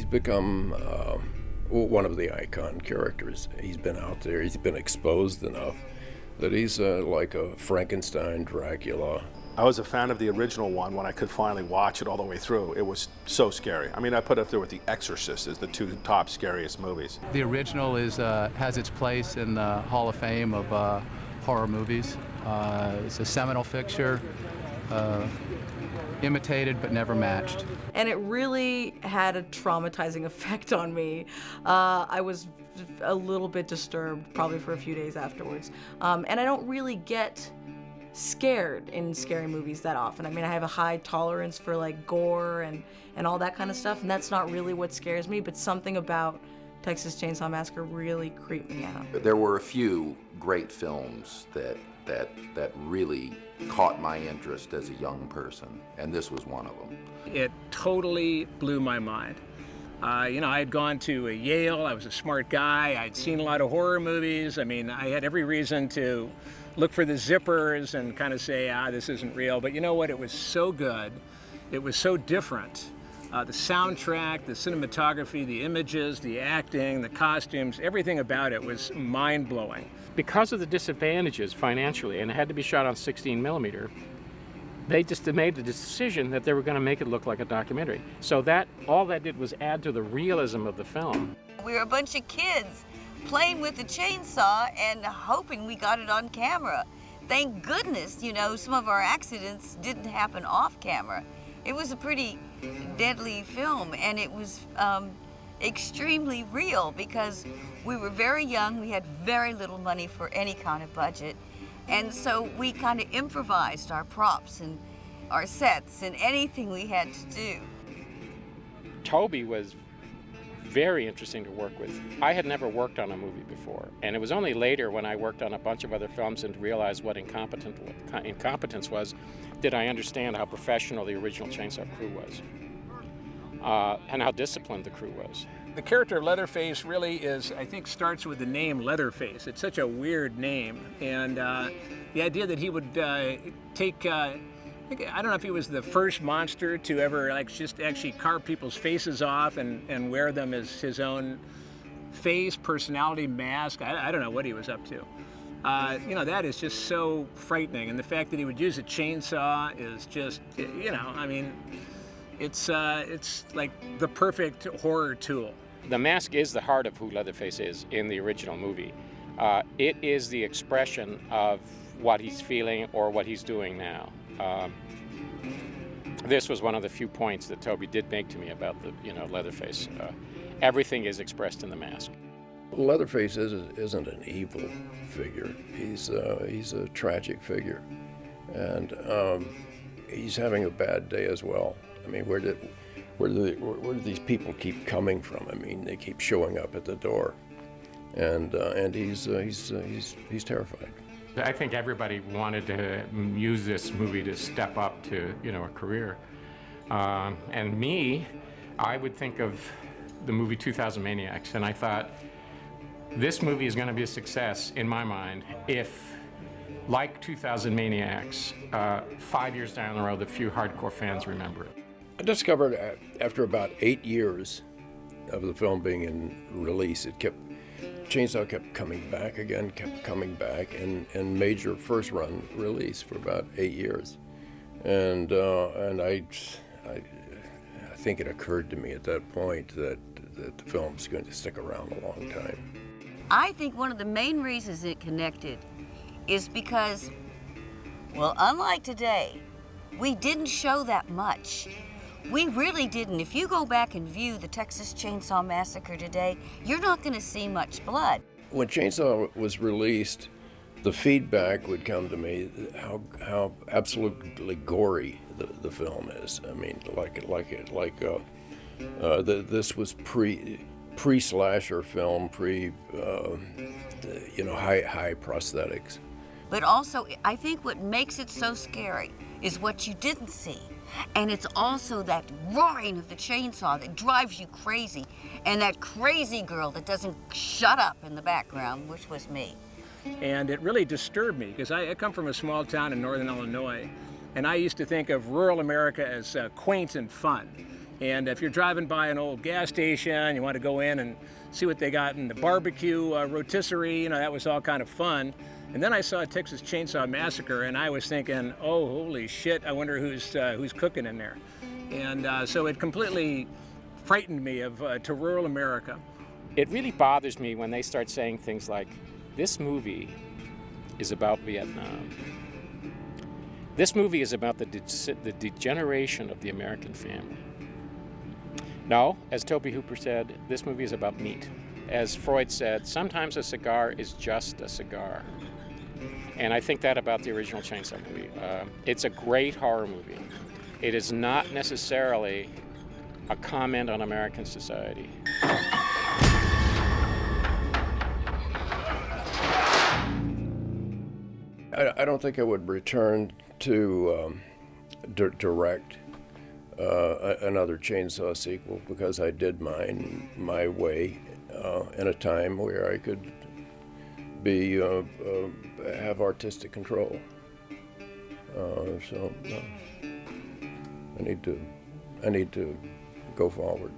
become one of the icon characters. He's been out there, he's been exposed enough that he's like a Frankenstein, Dracula. I was a fan of the original one when I could finally watch it all the way through. It was so scary. I mean, I put it up there with The Exorcist as the two top scariest movies. The original has its place in the Hall of Fame of horror movies. It's a seminal fixture, imitated but never matched. And it really had a traumatizing effect on me. I was a little bit disturbed, probably for a few days afterwards. And I don't really get scared in scary movies that often. I mean, I have a high tolerance for like gore and all that kind of stuff, and that's not really what scares me, but something about Texas Chainsaw Massacre really creeped me out. There were a few great films that really caught my interest as a young person, and this was one of them. It totally blew my mind. You know, I had gone to Yale, I was a smart guy, I'd seen a lot of horror movies. I mean, I had every reason to look for the zippers and kind of say, this isn't real. But you know what, it was so good, it was so different. The soundtrack, the cinematography, the images, the acting, the costumes, everything about it was mind-blowing. Because of the disadvantages financially, and it had to be shot on 16 millimeter, they just made the decision that they were going to make it look like a documentary. So all that did was add to the realism of the film. We were a bunch of kids playing with the chainsaw and hoping we got it on camera. Thank goodness, you know, some of our accidents didn't happen off camera. It was a pretty deadly film, and it was extremely real because we were very young, we had very little money for any kind of budget, and so we kind of improvised our props and our sets and anything we had to do. Toby was very interesting to work with. I had never worked on a movie before, and it was only later when I worked on a bunch of other films and realized what incompetence was, did I understand how professional the original Chainsaw crew was, and how disciplined the crew was. The character of Leatherface really is, I think, starts with the name Leatherface. It's such a weird name, and the idea that he would take, I don't know if he was the first monster to ever just actually carve people's faces off and wear them as his own face, personality, mask. I don't know what he was up to. You know, that is just so frightening, and the fact that he would use a chainsaw is just, you know, I mean, it's like the perfect horror tool. The mask is the heart of who Leatherface is in the original movie. It is the expression of what he's feeling or what he's doing now. This was one of the few points that Toby did make to me about the, Leatherface. Everything is expressed in the mask. Leatherface isn't an evil figure. He's a tragic figure, and he's having a bad day as well. I mean, where do these people keep coming from? I mean, they keep showing up at the door, and he's terrified. I think everybody wanted to use this movie to step up to, a career. And me, I would think of the movie 2000 Maniacs, and I thought, this movie is going to be a success, in my mind, if, like 2000 Maniacs, 5 years down the road, the few hardcore fans remember it. I discovered after about 8 years of the film being in release, Chainsaw kept coming back again, and made your first run release for about 8 years. And I think it occurred to me at that point that the film's going to stick around a long time. I think one of the main reasons it connected is because, well, unlike today, we didn't show that much. We really didn't. If you go back and view the Texas Chainsaw Massacre today, you're not going to see much blood. When Chainsaw was released, the feedback would come to me how absolutely gory the film is. I mean, this was pre-slasher film, high prosthetics. But also, I think what makes it so scary is what you didn't see. And it's also that roaring of the chainsaw that drives you crazy, and that crazy girl that doesn't shut up in the background, which was me. And it really disturbed me, because I come from a small town in northern Illinois, and I used to think of rural America as quaint and fun. And if you're driving by an old gas station, you want to go in and see what they got in the barbecue rotisserie, that was all kind of fun. And then I saw Texas Chainsaw Massacre, and I was thinking, oh, holy shit, I wonder who's cooking in there. And so it completely frightened me to rural America. It really bothers me when they start saying things like, this movie is about Vietnam. This movie is about the degeneration of the American family. No, as Tobe Hooper said, this movie is about meat. As Freud said, sometimes a cigar is just a cigar. And I think that about the original Chainsaw movie. It's a great horror movie. It is not necessarily a comment on American society. I don't think I would return to direct another Chainsaw sequel, because I did mine my way in a time where I could have artistic control. So I need to go forward.